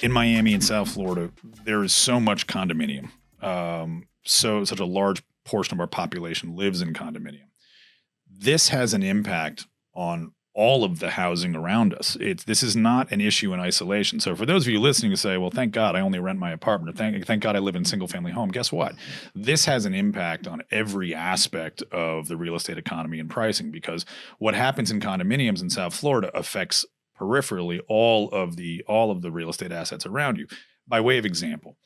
In Miami and South Florida, there is so much condominium. Such a large portion of our population lives in condominium. This has an impact on all of the housing around us. This is not an issue in isolation. So for those of you listening to say, well, thank God I only rent my apartment. Thank God I live in a single family home. Guess what? This has an impact on every aspect of the real estate economy and pricing, because what happens in condominiums in South Florida affects peripherally all of the real estate assets around you. By way of example,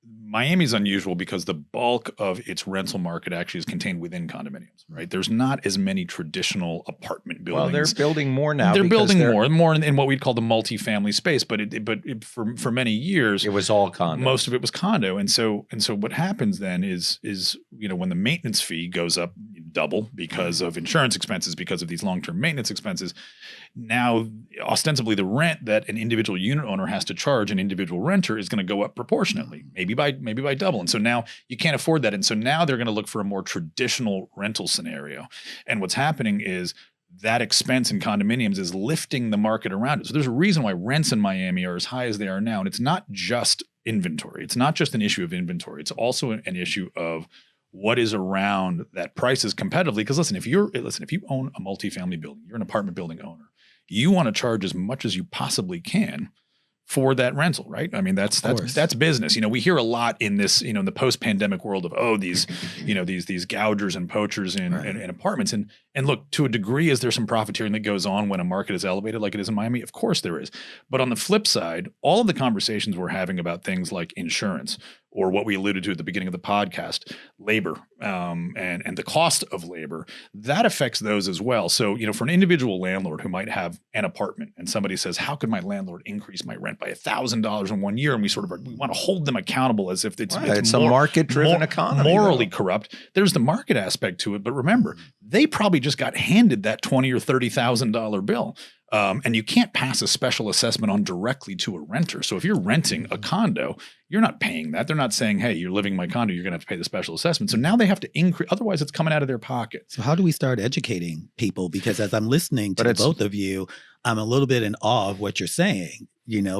Miami's unusual because the bulk of its rental market actually is contained within condominiums, right? There's not as many traditional apartment buildings. Well, they're building more now. They're building more in what we'd call the multifamily space, but for many years it was all condo. Most of it was condo, and so what happens then is when the maintenance fee goes up double because of insurance expenses, because of these long-term maintenance expenses, now ostensibly the rent that an individual unit owner has to charge an individual renter is going to go up proportionately, maybe by double. And so now you can't afford that. And so now they're going to look for a more traditional rental scenario. And what's happening is that expense in condominiums is lifting the market around it. So there's a reason why rents in Miami are as high as they are now. And it's not just inventory. It's not just an issue of inventory. It's also an issue of what is around that prices competitively. Because listen, if you own a multifamily building, you're an apartment building owner, you want to charge as much as you possibly can for that rental, right? I mean, that's business. We hear a lot in this, in the post-pandemic world of, these gougers and poachers in apartments. And look, to a degree, is there some profiteering that goes on when a market is elevated like it is in Miami? Of course there is. But on the flip side, all of the conversations we're having about things like insurance, or what we alluded to at the beginning of the podcast, labor, and the cost of labor, that affects those as well. So, for an individual landlord who might have an apartment and somebody says, how could my landlord increase my rent by $1,000 in 1 year? And we want to hold them accountable as if it's a market-driven economy. Morally corrupt. There's the market aspect to it. But remember, they probably just got handed that $20,000 or $30,000 bill. And you can't pass a special assessment on directly to a renter. So if you're renting a condo, you're not paying that. They're not saying, hey, you're living in my condo, you're going to have to pay the special assessment. So now they have to increase. Otherwise, it's coming out of their pocket. So how do we start educating people? Because as I'm listening to both of you, I'm a little bit in awe of what you're saying,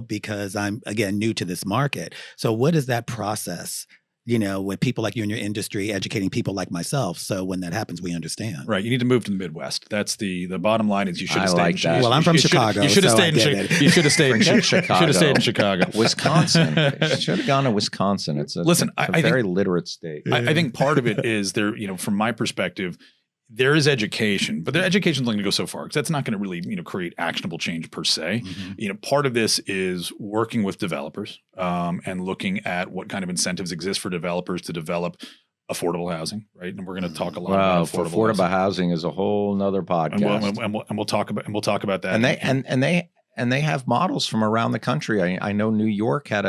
because I'm, again, new to this market. So what is that process? When people like you in your industry educating people like myself. So when that happens, we understand. Right. You need to move to the Midwest. That's the bottom line is you should have stayed. Well, I'm from Chicago. You should have stayed in Chicago. Wisconsin. Should have gone to Wisconsin. It's a very literate state. I think part of it is there, from my perspective, there is education, but the education is only going to go so far because that's not going to really, create actionable change per se. Mm-hmm. Part of this is working with developers and looking at what kind of incentives exist for developers to develop affordable housing, right? And we're going to talk a lot about affordable housing is a whole nother podcast, and we'll talk about that. And they have models from around the country. I know New York had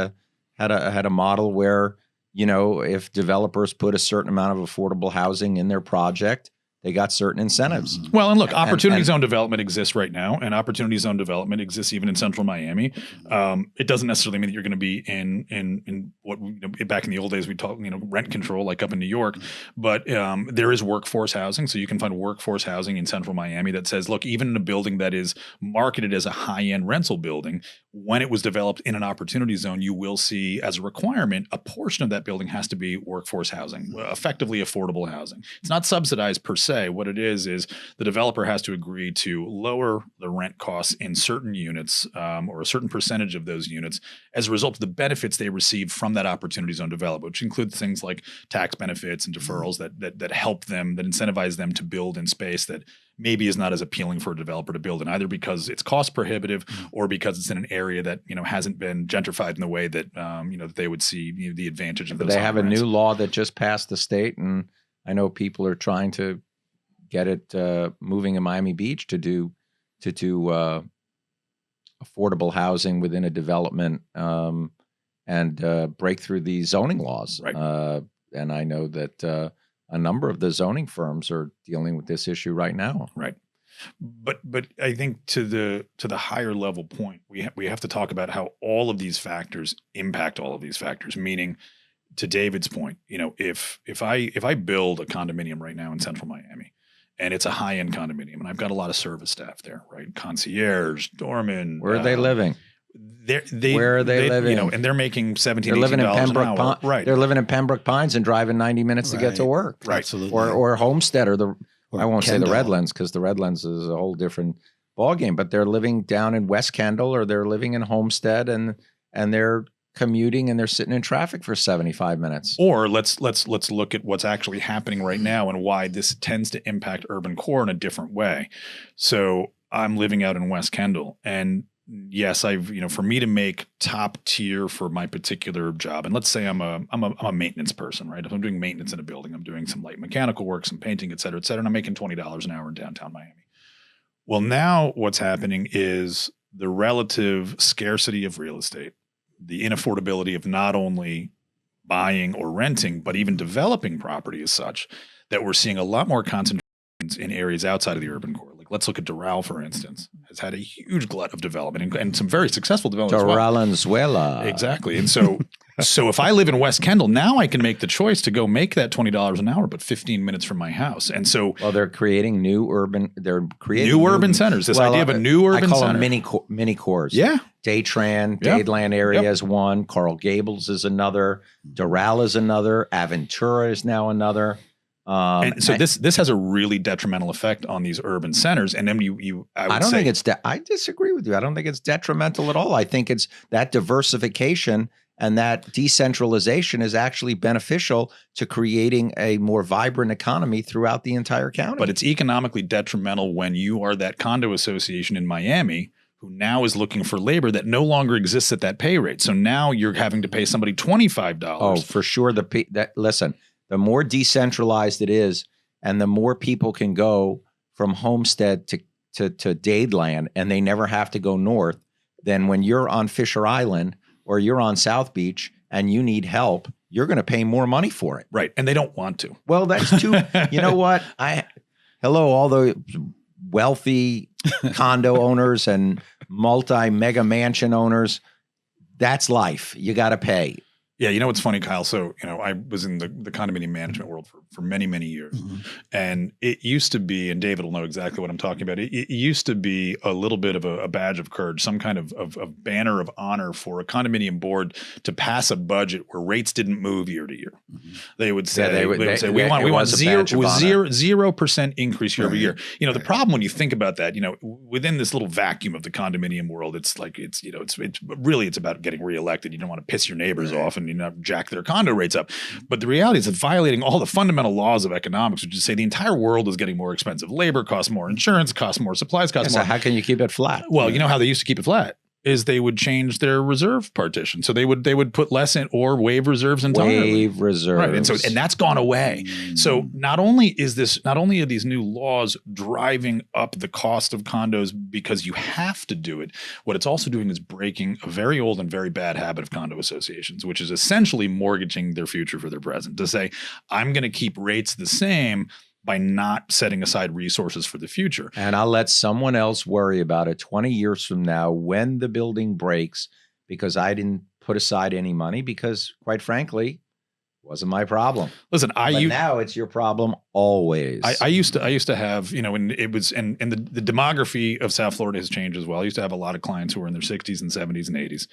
a model where if developers put a certain amount of affordable housing in their project, they got certain incentives. Well, and look, opportunity zone development exists right now, and opportunity zone development exists even in central Miami. It doesn't necessarily mean that you're going to be in what back in the old days we talked, rent control like up in New York, but there is workforce housing, so you can find workforce housing in central Miami that says, look, even in a building that is marketed as a high-end rental building, when it was developed in an opportunity zone, you will see as a requirement a portion of that building has to be workforce housing, effectively affordable housing. It's not subsidized per se. What it is the developer has to agree to lower the rent costs in certain units or a certain percentage of those units as a result of the benefits they receive from that opportunity zone development, which includes things like tax benefits and deferrals that help them, that incentivize them to build in space that maybe is not as appealing for a developer to build in, either because it's cost prohibitive or because it's in an area that hasn't been gentrified in the way that that they would see the advantage of those. They have a new law that just passed the state, and I know people are trying to get it moving in Miami Beach to do affordable housing within a development and break through the zoning laws. Right. And I know that a number of the zoning firms are dealing with this issue right now. Right. But I think to the higher level point, we have to talk about how all of these factors impact all of these factors, meaning to David's point, if I build a condominium right now in central Miami, and it's a high-end condominium, and I've got a lot of service staff there, right? Concierge, doorman. Where are they living? Where are they living? You know, and they're making $17, They're living in $18 an Pembroke hour. Right. They're living in Pembroke Pines and driving 90 minutes to get to work. Right. Absolutely. Or Homestead or I won't say the Kendall. Redlands because the Redlands is a whole different ballgame, but they're living down in West Kendall or they're living in Homestead and they're commuting and they're sitting in traffic for 75 minutes. Or let's look at what's actually happening right now and why this tends to impact urban core in a different way. So I'm living out in West Kendall, and yes, for me to make top tier for my particular job, and let's say I'm a maintenance person, right? If I'm doing maintenance in a building, I'm doing some light mechanical work, some painting, et cetera, and I'm making $20 an hour in downtown Miami. Well, now what's happening is the relative scarcity of real estate, the inaffordability of not only buying or renting, but even developing property is such that we're seeing a lot more concentrations in areas outside of the urban core. Like let's look at Doral, for instance, has had a huge glut of development and some very successful development. Doralenzuela. Exactly. And so if I live in West Kendall, now I can make the choice to go make that $20 an hour, but 15 minutes from my house. And so they're creating new urban centers. This idea of a new urban center. I call them mini cores. Yeah. Daytran, Dadeland area is one. Coral Gables is another. Doral is another. Aventura is now another. And so this has a really detrimental effect on these urban centers. And then I don't think it's I disagree with you. I don't think it's detrimental at all. I think it's that diversification and that decentralization is actually beneficial to creating a more vibrant economy throughout the entire county. But it's economically detrimental when you are that condo association in Miami who now is looking for labor that no longer exists at that pay rate. So now you're having to pay somebody $25. Oh, for sure. Listen, the more decentralized it is and the more people can go from Homestead to Dadeland and they never have to go north, then when you're on Fisher Island or you're on South Beach and you need help, you're going to pay more money for it. Right. And they don't want to. Well, that's too, you know what? Hello, all the wealthy condo owners and mega mansion owners. That's life. You got to pay. Yeah, you know what's funny, Kyle? So, I was in the condominium management world for many, many years. Mm-hmm. And it used to be, and David will know exactly what I'm talking about, it used to be a little bit of a badge of courage, some kind of banner of honor for a condominium board to pass a budget where rates didn't move year to year. Mm-hmm. They would say, we want 0% increase year over year. The problem when you think about that, within this little vacuum of the condominium world, it's like, it's about getting reelected. You don't want to piss your neighbors off and jack their condo rates up. But the reality is it's violating all the fundamental laws of economics, which is to say the entire world is getting more expensive. Labor costs more, insurance costs more, supplies cost more. So how can you keep it flat? Well, you know how they used to keep it flat is they would change their reserve partition. So they would put less in or waive reserves entirely. Waive reserves. Right. And that's gone away. So not only are these new laws driving up the cost of condos because you have to do it, what it's also doing is breaking a very old and very bad habit of condo associations, which is essentially mortgaging their future for their present. To say, I'm going to keep rates the same by not setting aside resources for the future. And I'll let someone else worry about it 20 years from now when the building breaks because I didn't put aside any money because, quite frankly, it wasn't my problem. Listen, now it's your problem always. I used to have, and it was, and the demography of South Florida has changed as well. I used to have a lot of clients who were in their 60s and 70s and 80s.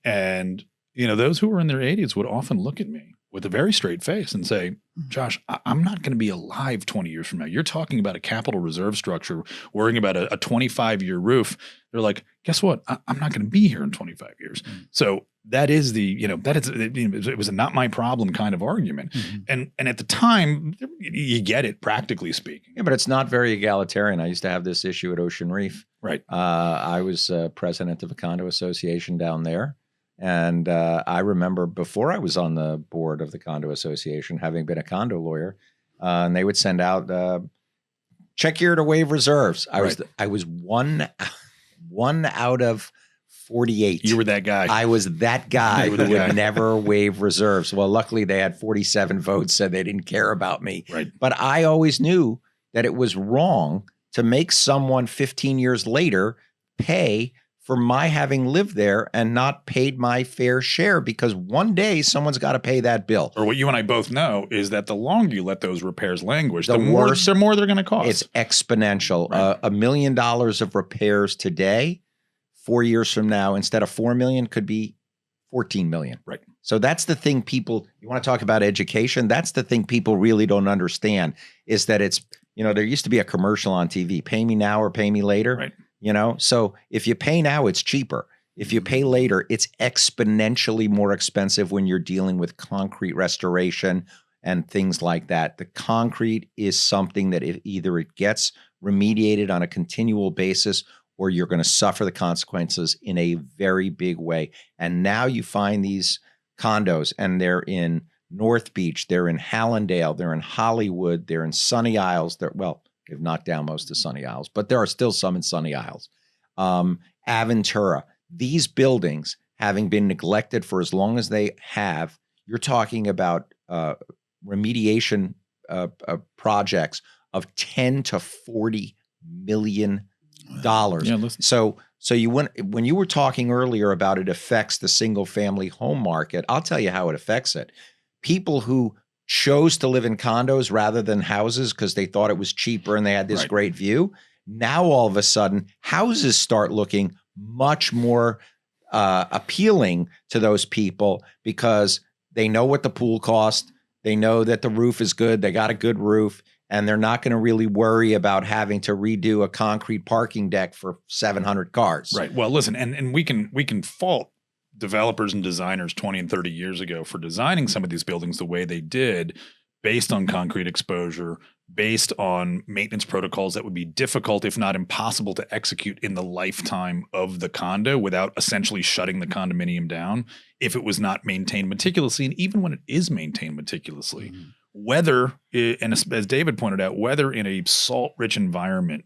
And, those who were in their 80s would often look at me with a very straight face and say, Josh, I'm not going to be alive 20 years from now. You're talking about a capital reserve structure, worrying about a 25-year roof. They're like, guess what? I'm not going to be here in 25 years. Mm-hmm. So that is it was a not my problem kind of argument. Mm-hmm. And at the time, you get it, practically speaking. Yeah, but it's not very egalitarian. I used to have this issue at Ocean Reef. Right. I was president of a condo association down there. And I remember before I was on the board of the condo association, having been a condo lawyer, and they would send out check here to waive reserves. I was one out of 48. You were that guy. I was that guy who would never waive reserves. Well, luckily they had 47 votes, so they didn't care about me. Right. But I always knew that it was wrong to make someone 15 years later pay for my having lived there and not paid my fair share because one day someone's got to pay that bill. Or what you and I both know is that the longer you let those repairs languish, the more they're going to cost. It's exponential. Right. $1 million of repairs today 4 years from now, instead of 4 million, could be 14 million. Right. So that's the thing people, you want to talk about education? That's the thing people really don't understand is that it's, there used to be a commercial on TV, pay me now or pay me later. Right. So if you pay now, it's cheaper. If you pay later, it's exponentially more expensive when you're dealing with concrete restoration and things like that. The concrete is something that either it gets remediated on a continual basis or you're going to suffer the consequences in a very big way. And now you find these condos and they're in North Beach, they're in Hallandale, they're in Hollywood, they're in Sunny Isles. They've knocked down most of Sunny Isles, but there are still some in Sunny Isles. Aventura. These buildings, having been neglected for as long as they have, you're talking about remediation projects of $10 to $40 million. Yeah, listen. So when you were talking earlier about it affects the single family home market, I'll tell you how it affects it. People who chose to live in condos rather than houses because they thought it was cheaper and they had this great view. Now, all of a sudden, houses start looking much more appealing to those people because they know what the pool cost. They know that the roof is good. They got a good roof. And they're not going to really worry about having to redo a concrete parking deck for 700 cars. Right. Well, listen, and we can fault developers and designers 20 and 30 years ago for designing some of these buildings the way they did, based on concrete exposure, based on maintenance protocols that would be difficult, if not impossible, to execute in the lifetime of the condo without essentially shutting the condominium down if it was not maintained meticulously. And even when it is maintained meticulously, weather, and as David pointed out, weather in a salt-rich environment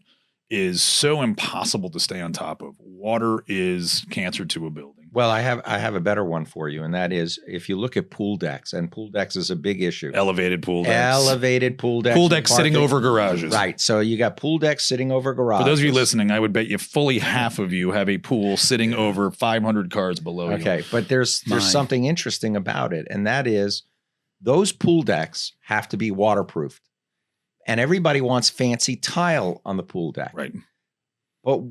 is so impossible to stay on top of. Water is cancer to a building. Well, I have a better one for you, and that is if you look at pool decks, and pool decks is a big issue. Elevated pool decks. Elevated pool decks. Pool decks sitting over garages. Right. So you got pool decks sitting over garages. For those of you listening, I would bet you fully half of you have a pool sitting over 500 cars below you. Okay, but there's something interesting about it, and that is those pool decks have to be waterproofed. And everybody wants fancy tile on the pool deck. Right. But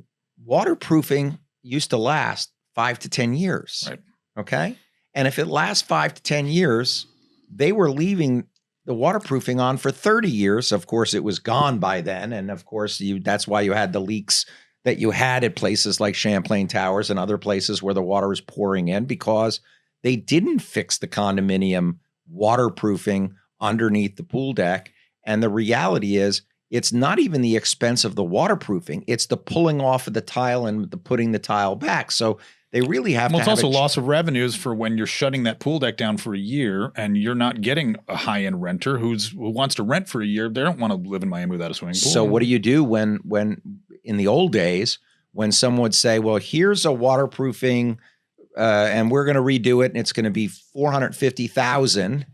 waterproofing used to last 5 to 10 years. Right. Okay. And if it lasts 5 to 10 years, they were leaving the waterproofing on for 30 years. Of course, it was gone by then. And of course, that's why you had the leaks that you had at places like Champlain Towers and other places where the water was pouring in because they didn't fix the condominium waterproofing underneath the pool deck. And the reality is it's not even the expense of the waterproofing. It's the pulling off of the tile and the putting the tile back. So they really have to have it's also loss of revenues for when you're shutting that pool deck down for a year and you're not getting a high-end renter who wants to rent for a year. They don't want to live in Miami without a swimming pool. So what do you do when in the old days, when someone would say, well, here's a waterproofing and we're going to redo it and it's going to be $450,000.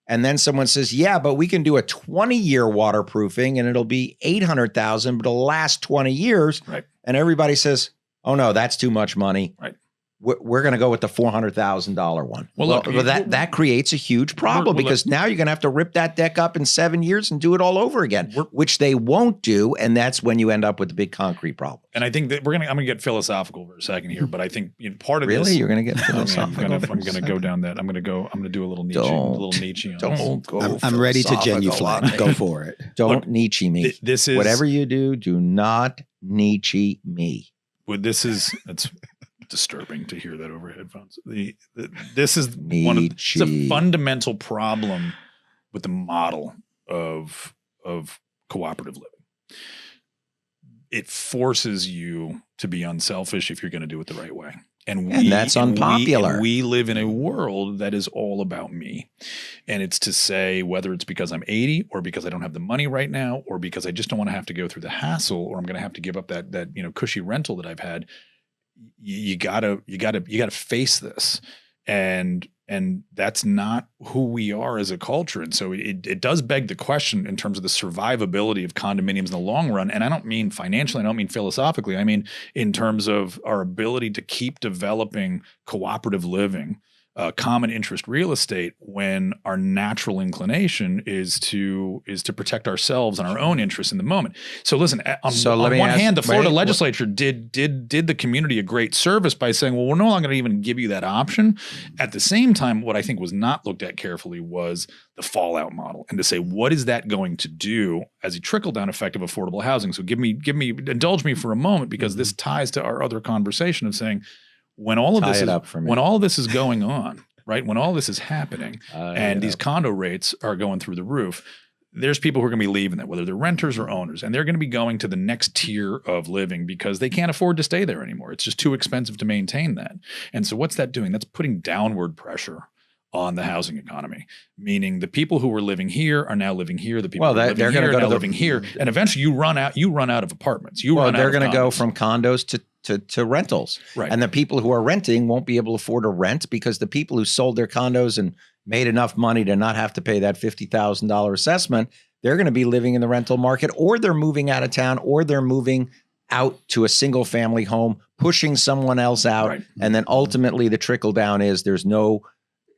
And then someone says, yeah, but we can do a 20-year waterproofing and it'll be $800,000, but it'll last 20 years. Right. And everybody says, oh no, that's too much money. Right. We're going to go with the $400,000 one. Well, look, that creates a huge problem because now you're going to have to rip that deck up in 7 years and do it all over again, which they won't do. And that's when you end up with the big concrete problem. And I think that I'm going to get philosophical for a second here, but I think part of this. Really? You're going to get philosophical? I'm going to go down that. I'm going to do a little Nietzsche. Don't go. I'm ready to genuflect. Go for it. Don't Nietzsche me. This is whatever you do not Nietzsche me. It's disturbing to hear that over headphones. This is it's a fundamental problem with the model of cooperative living. It forces you to be unselfish if you're going to do it the right way. And that's unpopular. We live in a world that is all about me. And it's to say, whether it's because I'm 80 or because I don't have the money right now, or because I just don't want to have to go through the hassle, or I'm going to have to give up that cushy rental that I've had. You gotta face this. And that's not who we are as a culture. And so it does beg the question in terms of the survivability of condominiums in the long run. And I don't mean financially, I don't mean philosophically. I mean in terms of our ability to keep developing cooperative living common interest real estate when our natural inclination is to protect ourselves and our own interests in the moment. So listen, on one hand, the Florida legislature did the community a great service by saying, well, we're no longer going to even give you that option. At the same time, what I think was not looked at carefully was the fallout model, and to say, what is that going to do as a trickle down effect of affordable housing? So indulge me for a moment, because this ties to our other conversation of saying, when all of this is going on, right? When all this is happening and these condo rates are going through the roof, there's people who are going to be leaving that, whether they're renters or owners, and they're going to be going to the next tier of living because they can't afford to stay there anymore. It's just too expensive to maintain that. And so what's that doing? That's putting downward pressure on the housing economy, meaning the people who were living here are now living here. The people who are living here are now living here. And eventually you run out of apartments. They're going to go from condos to rentals. Right. And the people who are renting won't be able to afford a rent, because the people who sold their condos and made enough money to not have to pay that $50,000 assessment, they're going to be living in the rental market, or they're moving out of town, or they're moving out to a single family home, pushing someone else out. Right. And then ultimately the trickle down is there's no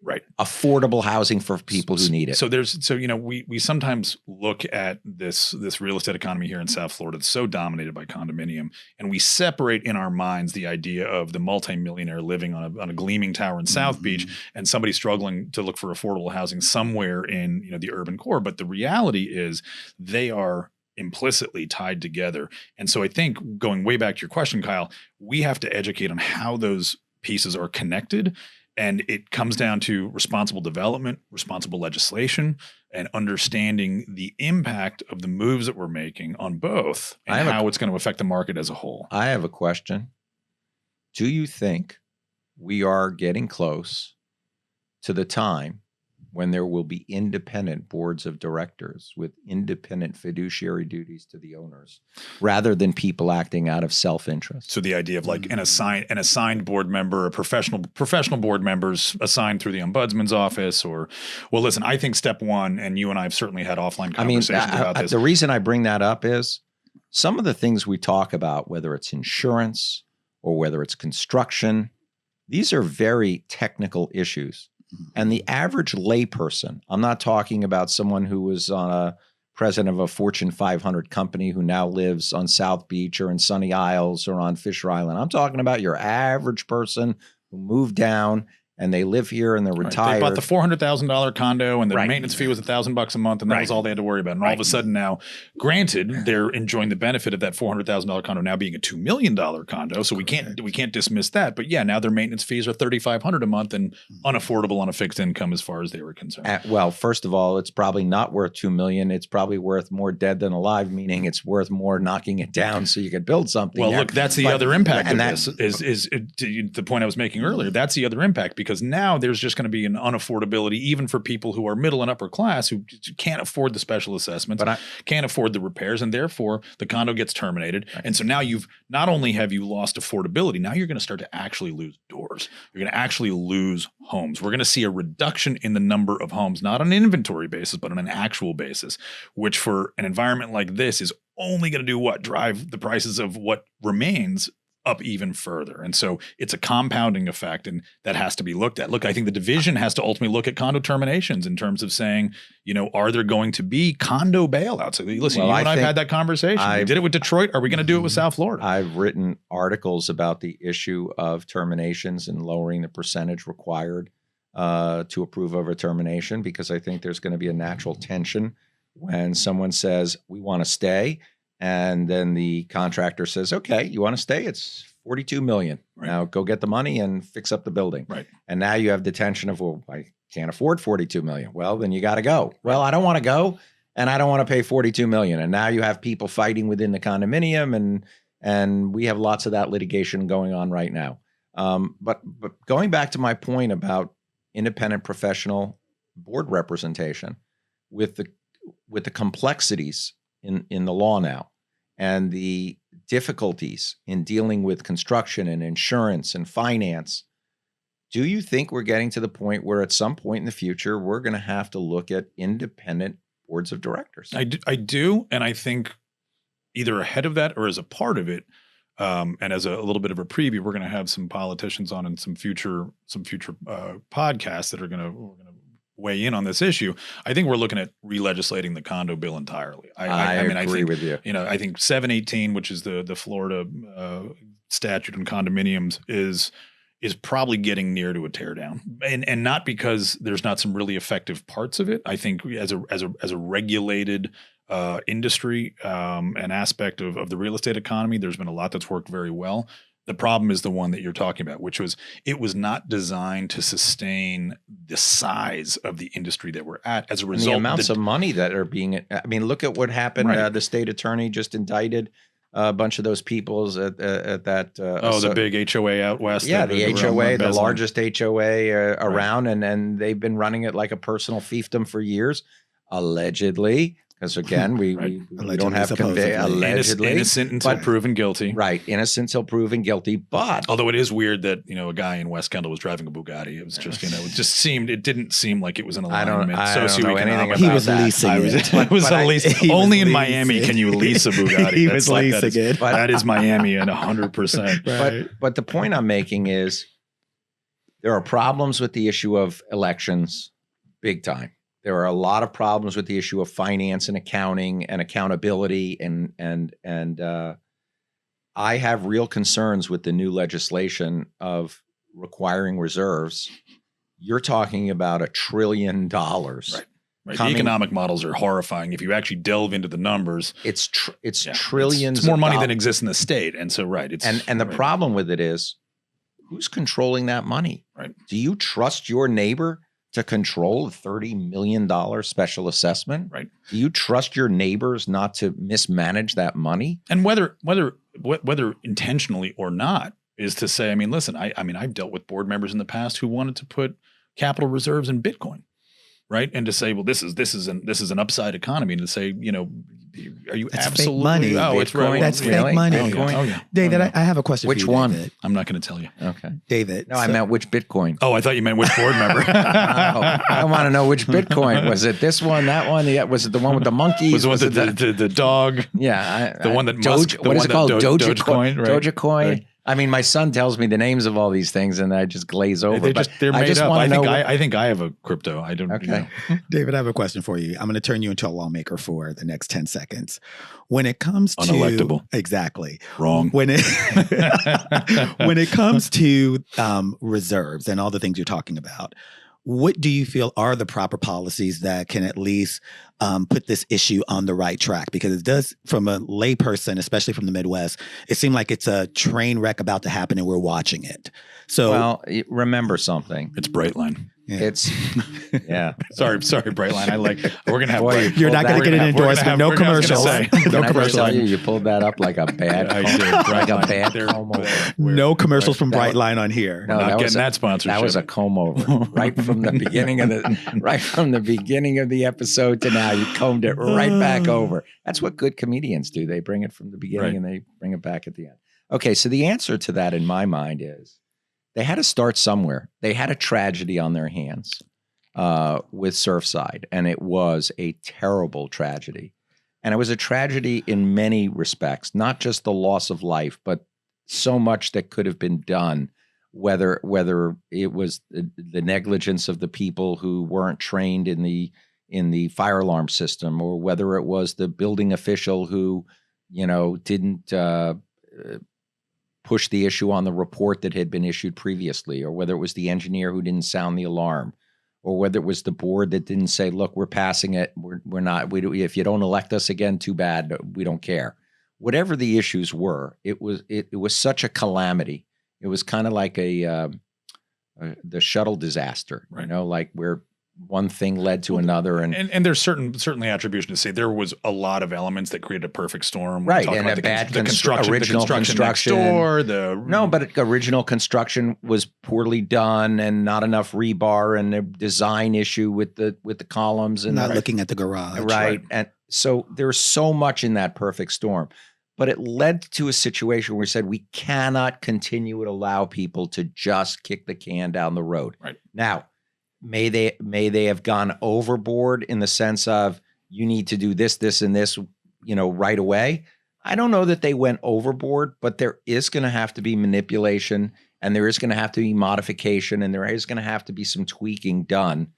right affordable housing for people who need it. So we sometimes look at this real estate economy here in South Florida that's so dominated by condominium, and we separate in our minds the idea of the multimillionaire living on a gleaming tower in South Beach and somebody struggling to look for affordable housing somewhere in the urban core. But the reality is they are implicitly tied together. And so I think, going way back to your question, Kyle, we have to educate on how those pieces are connected. And it comes down to responsible development, responsible legislation, and understanding the impact of the moves that we're making on both and how it's going to affect the market as a whole. I have a question. Do you think we are getting close to the time when there will be independent boards of directors with independent fiduciary duties to the owners, rather than people acting out of self-interest? So the idea of like an assigned board member, a professional board members assigned through the ombudsman's office, or, well, listen, I think step one, and you and I have certainly had offline conversations about this. The reason I bring that up is some of the things we talk about, whether it's insurance or whether it's construction, these are very technical issues. And the average layperson, I'm not talking about someone who was president of a Fortune 500 company who now lives on South Beach or in Sunny Isles or on Fisher Island. I'm talking about your average person who moved down and they live here and they're retired. They bought the $400,000 condo and their maintenance fee was $1,000 a month, and that was all they had to worry about. And all of a sudden now, granted, they're enjoying the benefit of that $400,000 condo now being a $2 million condo, so we can't dismiss that. But yeah, now their maintenance fees are $3,500 a month and unaffordable on a fixed income as far as they were concerned. Well, first of all, it's probably not worth $2 million. It's probably worth more dead than alive, meaning it's worth more knocking it down so you could build something. Well, look, that's the other impact of this. Is the point I was making earlier? That's the other impact, because now there's just going to be an unaffordability even for people who are middle and upper class who can't afford the special assessments, can't afford the repairs, and therefore the condo gets terminated. And so now not only have you lost affordability, now you're going to start to actually lose doors. You're going to actually lose homes. We're going to see a reduction in the number of homes, not on an inventory basis, but on an actual basis, which for an environment like this is only going to do what? Drive the prices of what remains up even further. And so it's a compounding effect, and that has to be looked at. Look, I think the division has to ultimately look at condo terminations in terms of saying, are there going to be condo bailouts? Listen, you and I've had that conversation. We did it with Detroit. Are we going to do it with South Florida? I've written articles about the issue of terminations and lowering the percentage required to approve of a termination, because I think there's going to be a natural tension when someone says, we want to stay. And then the contractor says, okay, you want to stay? It's $42 million. Right. Now go get the money and fix up the building. Right. And now you have the tension of, well, I can't afford $42 million. Well, then you got to go. Well, I don't want to go, and I don't want to pay $42 million. And now you have people fighting within the condominium, and we have lots of that litigation going on right now. But going back to my point about independent professional board representation, with the complexities in the law now, and the difficulties in dealing with construction and insurance and finance, do you think we're getting to the point where at some point in the future we're going to have to look at independent boards of directors? I do, and I think either ahead of that or as a part of it, And as a little bit of a preview, we're going to have some politicians on in some future podcasts that are going to weigh in on this issue. I think we're looking at re-legislating the condo bill entirely. I mean, agree with you. I think 718, which is the Florida statute on condominiums, is probably getting near to a teardown, and not because there's not some really effective parts of it. I think as a regulated industry, an aspect of the real estate economy, there's been a lot that's worked very well. The problem is the one that you're talking about, which was it was not designed to sustain the size of the industry that we're at. As a result, and the amounts of money that are being, I mean, look at what happened. Right. The state attorney just indicted a bunch of those peoples at that. The big HOA out west. Yeah, the HOA, the embezzling. largest HOA around, and they've been running it like a personal fiefdom for years, allegedly. Because again, we don't have allegedly innocent until proven guilty. Right, innocent until proven guilty. But although it is weird that a guy in West Kendall was driving a Bugatti, it was just it didn't seem like it was an alignment. I don't know anything about He was that. leasing it. It was a lease. Only in Miami can you lease a Bugatti. He was leasing it. That is Miami and 100%. But the point I'm making is there are problems with the issue of elections, big time. There are a lot of problems with the issue of finance and accounting and accountability, and I have real concerns with the new legislation of requiring reserves. You're talking about $1 trillion. Right. The economic models are horrifying. If you actually delve into the numbers, it's trillions. It's more money than exists in the state, and so and the problem with it is, who's controlling that money? Right. Do you trust your neighbor to control a $30 million special assessment? Right. Do you trust your neighbors not to mismanage that money? And whether intentionally or not is to say, I mean, listen, I've dealt with board members in the past who wanted to put capital reserves in Bitcoin, right? And to say, well, this is an upside economy, and to say, are you That's absolutely fake money? Oh, it's right. That's Really? fake money. Oh, yeah. David, I have a question Which for you. one? David. I'm not going to tell you. Okay. David. No, I meant which Bitcoin. Oh, I thought you meant which board member. I want to know which Bitcoin. Was it this one, that one? Was it the one with the monkeys? Was it the dog? Yeah. The one that what is it called? Dogecoin, right? Dogecoin. Right. I mean, my son tells me the names of all these things, and I just glaze over. They're made up. I think I have a crypto. I don't. Okay. David, I have a question for you. I'm going to turn you into a lawmaker for the next 10 seconds. When it comes to unelectable, exactly wrong. When it comes to reserves and all the things you're talking about, what do you feel are the proper policies that can at least put this issue on the right track? Because it does, from a layperson, especially from the Midwest, it seemed like it's a train wreck about to happen and we're watching it. So, well, remember something. It's Brightline. Yeah. It's sorry, Brightline. We're gonna have. Boy, you're not going to get an endorsement. No commercials. No commercials. You pulled that up like a bad. I did. Like a bad comb over. No commercials from Brightline on here. No, not getting that sponsorship. That was a comb over right from the beginning of the episode to now. You combed it right back over. That's what good comedians do. They bring it from the beginning and they bring it back at the end. Okay, so the answer to that in my mind is they had to start somewhere. They had a tragedy on their hands with Surfside, and it was a terrible tragedy. And it was a tragedy in many respects, not just the loss of life, but so much that could have been done, whether it was the negligence of the people who weren't trained in the fire alarm system, or whether it was the building official who, didn't push the issue on the report that had been issued previously, or whether it was the engineer who didn't sound the alarm, or whether it was the board that didn't say, look, we're passing it. If you don't elect us again, too bad. We don't care. Whatever the issues were, it was such a calamity. It was kind of like the shuttle disaster, right. Like where one thing led to another, and there's certainly attribution to say there was a lot of elements that created a perfect storm, right? And a bad original construction next door, but original construction was poorly done, and not enough rebar, and a design issue with the columns, and not looking at the garage, right? And so there's so much in that perfect storm, but it led to a situation where we said we cannot continue to allow people to just kick the can down the road. Right now. May they have gone overboard in the sense of you need to do this, and this, right away. I don't know that they went overboard, but there is going to have to be manipulation, and there is going to have to be modification, and there is going to have to be some tweaking done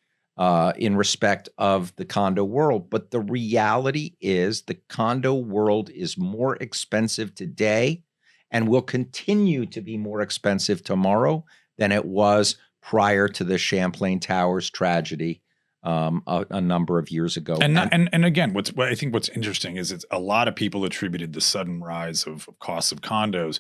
in respect of the condo world. But the reality is the condo world is more expensive today and will continue to be more expensive tomorrow than it was prior to the Champlain Towers tragedy a number of years ago. And again, what I think what's interesting is it's a lot of people attributed the sudden rise of costs of condos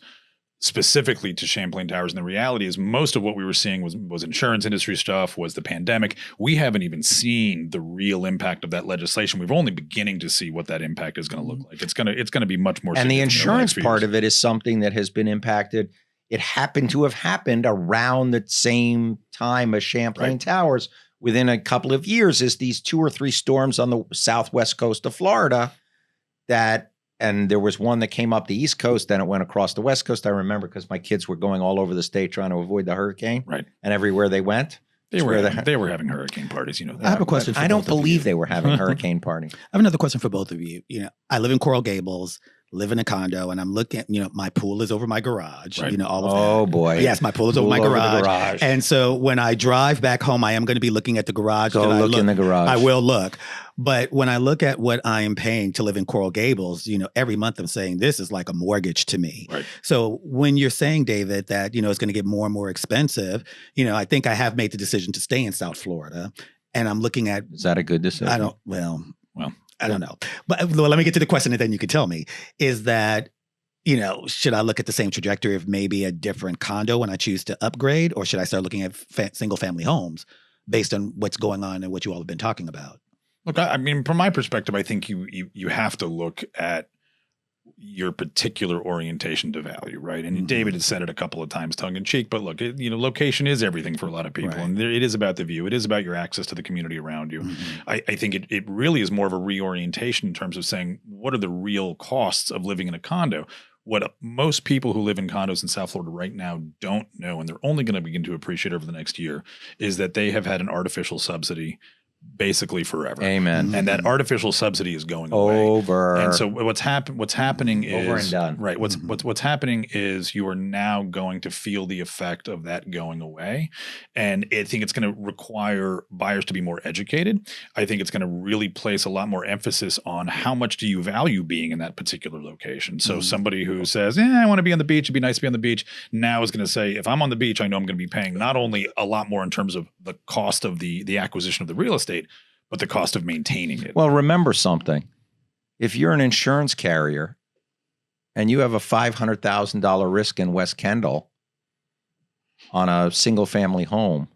specifically to Champlain Towers. And the reality is most of what we were seeing was insurance industry stuff, was the pandemic. We haven't even seen the real impact of that legislation. We're only beginning to see what that impact is going to look like. It's going to be much more. And the insurance part of it is something that has been impacted. It happened to have happened around the same time as Champlain Towers. Within a couple of years, is these 2 or 3 storms on the southwest coast of Florida and there was one that came up the East Coast, then it went across the West Coast. I remember because my kids were going all over the state trying to avoid the hurricane. Right. And everywhere they went, they were having hurricane parties, you know. I have a question for I don't believe they were having a hurricane party. I have another question for both of you. You know, I live in Coral Gables, live in a condo, and I'm looking at, you know, my pool is over my garage, you know, all of that. Oh boy. Yes, my pool is over my garage. And so when I drive back home, I am going to be looking at the garage. Go look in the garage. I will look. But when I look at what I am paying to live in Coral Gables, you know, every month I'm saying this is like a mortgage to me. Right. So when you're saying, David, that, you know, it's going to get more and more expensive, you know, I think I have made the decision to stay in South Florida. And I'm looking at— Is that a good decision? I don't know. But let me get to the question and then you can tell me. Is that, you know, should I look at the same trajectory of maybe a different condo when I choose to upgrade? Or should I start looking at single family homes based on what's going on and what you all have been talking about? Look, I mean, from my perspective, I think you have to look at your particular orientation to value, right? And David has said it a couple of times, tongue in cheek, but look, you know, location is everything for a lot of people, and it is about the view. It is about your access to the community around you. I think it really is more of a reorientation in terms of saying, what are the real costs of living in a condo? What most people who live in condos in South Florida right now don't know, and they're only going to begin to appreciate over the next year, is that they have had an artificial subsidy basically forever. Amen. And that artificial subsidy is going away. And so what's happening is over and done. Right. What's happening is you are now going to feel the effect of that going away. And I think it's going to require buyers to be more educated. I think it's going to really place a lot more emphasis on how much do you value being in that particular location. So somebody who says, I want to be on the beach, it'd be nice to be on the beach, now is going to say, if I'm on the beach, I know I'm going to be paying not only a lot more in terms of the cost of the acquisition of the real estate, but the cost of maintaining it. Well, remember something. If you're an insurance carrier and you have a $500,000 risk in West Kendall on a single family home,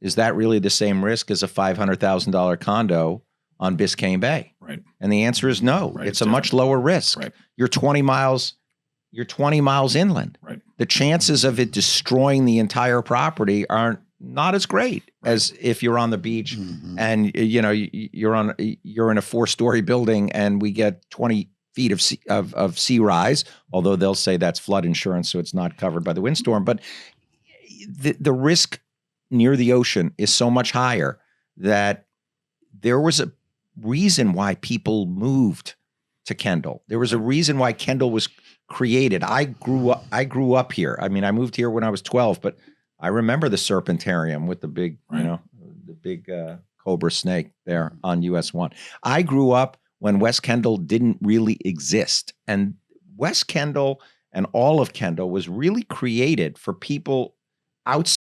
is that really the same risk as a $500,000 condo on Biscayne Bay? Right. And the answer is no. Right. It's a much lower risk. Right. You're 20 miles inland. Right. The chances of it destroying the entire property aren't not as great as if you're on the beach and you know you're in a 4-story building and we get 20 feet of sea rise, although they'll say that's flood insurance, so it's not covered by the windstorm. But the risk near the ocean is so much higher that there was a reason why people moved to Kendall. There was a reason why Kendall was created. I grew up here. I mean, I moved here when I was 12, but I remember the Serpentarium with the big, you know, the big cobra snake there on US 1. I grew up when West Kendall didn't really exist. And West Kendall and all of Kendall was really created for people outside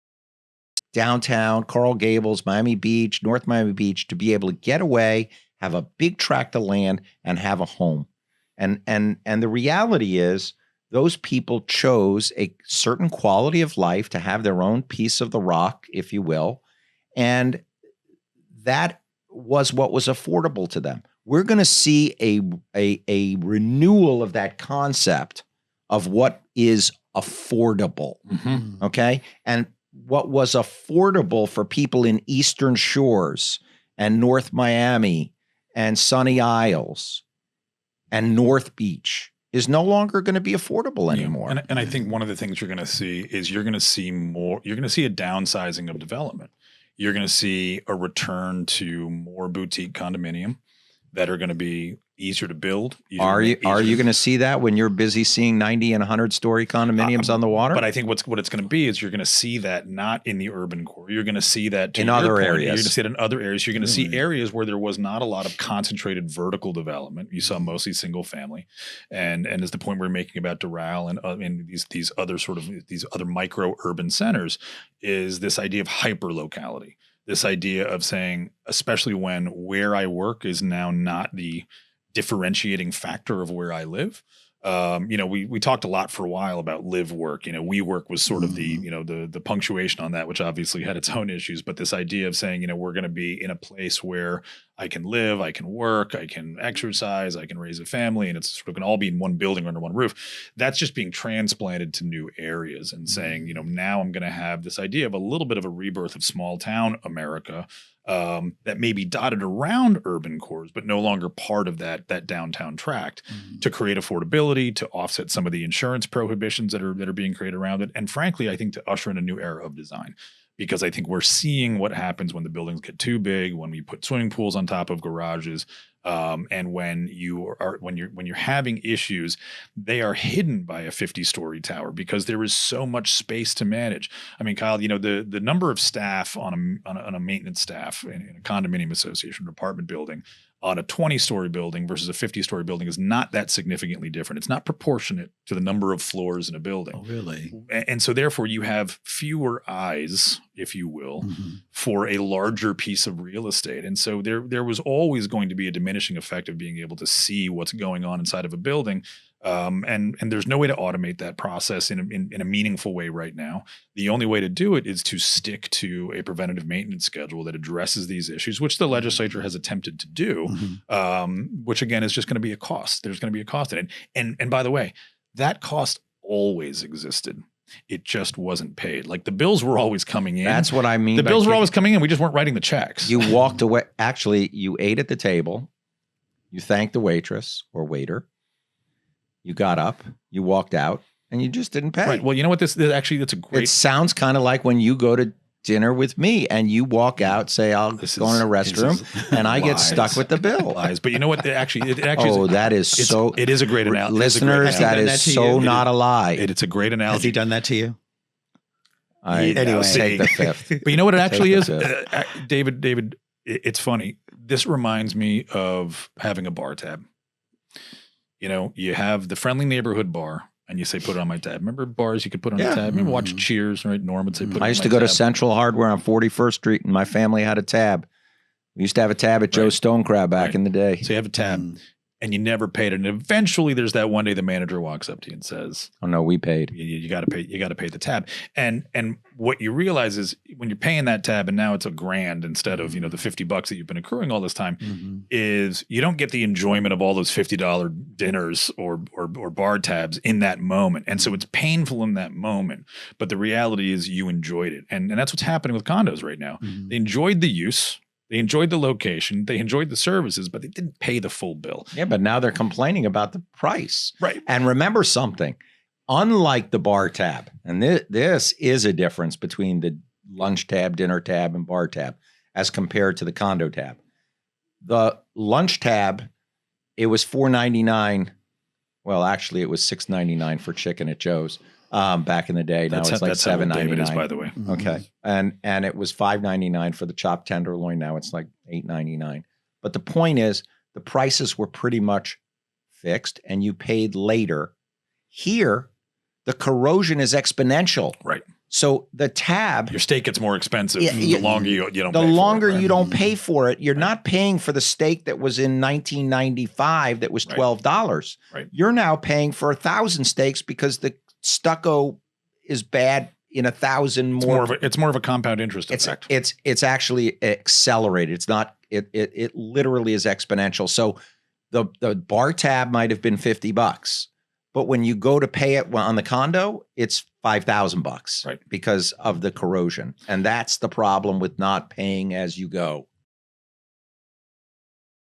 downtown, Coral Gables, Miami Beach, North Miami Beach, to be able to get away, have a big tract of land, and have a home. And the reality is, those people chose a certain quality of life to have their own piece of the rock, if you will. And that was what was affordable to them. We're going to see a renewal of that concept of what is affordable. Okay. And what was affordable for people in Eastern Shores and North Miami and Sunny Isles and North Beach is no longer going to be affordable anymore. And I think one of the things you're going to see is you're going to see a downsizing of development. You're going to see a return to more boutique condominium that are going to be easier to build. Are you going to see that when you're busy seeing 90 and 100-story condominiums on the water? But I think what it's going to be is you're going to see that not in the urban core. You're going to see that in other areas. You're going to see it in other areas. You're going to see areas where there was not a lot of concentrated vertical development. You saw mostly single family, and as the point we're making about Doral and these other micro urban centers is this idea of hyper locality. This idea of saying, especially when where I work is now not the differentiating factor of where I live. We talked a lot for a while about live work. WeWork was sort of the punctuation on that, which obviously had its own issues. But this idea of saying, we're going to be in a place where I can live, I can work, I can exercise, I can raise a family, and it's sort of going to all be in one building under one roof. That's just being transplanted to new areas and saying, now I'm going to have this idea of a little bit of a rebirth of small town America. That may be dotted around urban cores, but no longer part of that downtown tract to create affordability, to offset some of the insurance prohibitions that are being created around it. And frankly, I think to usher in a new era of design, because I think we're seeing what happens when the buildings get too big, when we put swimming pools on top of garages. And when you're having issues, they are hidden by a 50-story tower because there is so much space to manage. I mean, Kyle, the number of staff on a maintenance staff in a condominium association, apartment building, on a 20-story building versus a 50-story building is not that significantly different. It's not proportionate to the number of floors in a building. Oh, really? And so therefore you have fewer eyes, if you will, for a larger piece of real estate. And so there was always going to be a diminishing effect of being able to see what's going on inside of a building. And there's no way to automate that process in a meaningful way right now. The only way to do it is to stick to a preventative maintenance schedule that addresses these issues, which the legislature has attempted to do, which again is just going to be a cost. There's going to be a cost in it. And by the way, that cost always existed. It just wasn't paid. Like the bills were always coming in. That's what I mean. The bills were always coming in. We just weren't writing the checks. You walked away. Actually, you ate at the table. You thanked the waitress or waiter. You got up, you walked out, and you just didn't pay. Right. Well, you know what? That's a great. It sounds kind of like when you go to dinner with me and you walk out, say, I'll go in a restroom, and I get stuck with the bill. Lies. But you know what? It actually that is so. It is a great analogy. Listeners, that is so not a lie. It's a great analogy. Has he done that to you? Anyway, take the fifth. But you know what it actually is? David, it's funny. This reminds me of having a bar tab. You have the friendly neighborhood bar, and you say, "Put it on my tab." Remember bars you could put on a tab? Remember watch Cheers, right? Norm would say, "Put it on my tab." I used to go to Central Hardware on 41st Street, and my family had a tab. We used to have a tab at Joe Stonecrab back in the day. So you have a tab, and you never paid it. And eventually, there's that one day the manager walks up to you and says, "Oh no, we paid. You got to pay. You got to pay the tab." And what you realize is when you're paying that tab, and now it's $1,000 instead of the $50 that you've been accruing all this time, is you don't get the enjoyment of all those $50 dinners or bar tabs in that moment, and so it's painful in that moment. But the reality is you enjoyed it, and that's what's happening with condos right now. They enjoyed the use. They enjoyed the location, they enjoyed the services, but they didn't pay the full bill. Yeah, but now they're complaining about the price. Right. And remember something, unlike the bar tab, and this is a difference between the lunch tab, dinner tab, and bar tab as compared to the condo tab. The lunch tab, it was $4.99. Well, actually, it was $6.99 for chicken at Joe's. Back in the day. Now it's like $7.99. By the way. Okay. And it was $5.99 for the chopped tenderloin. Now it's like $8.99. But the point is the prices were pretty much fixed and you paid later. Here, the corrosion is exponential. Right. So the tab, your steak gets more expensive the longer you don't the pay longer for it, right? You don't pay for it. You're not paying for the steak that was in 1995 that was $12. Right. You're now paying for 1,000 steaks because the stucco is bad in 1,000 more. It's more of a compound interest effect. It's actually accelerated. It's not. It literally is exponential. So the bar tab might have been $50, but when you go to pay it on the condo, it's $5,000, right? Because of the corrosion, and that's the problem with not paying as you go.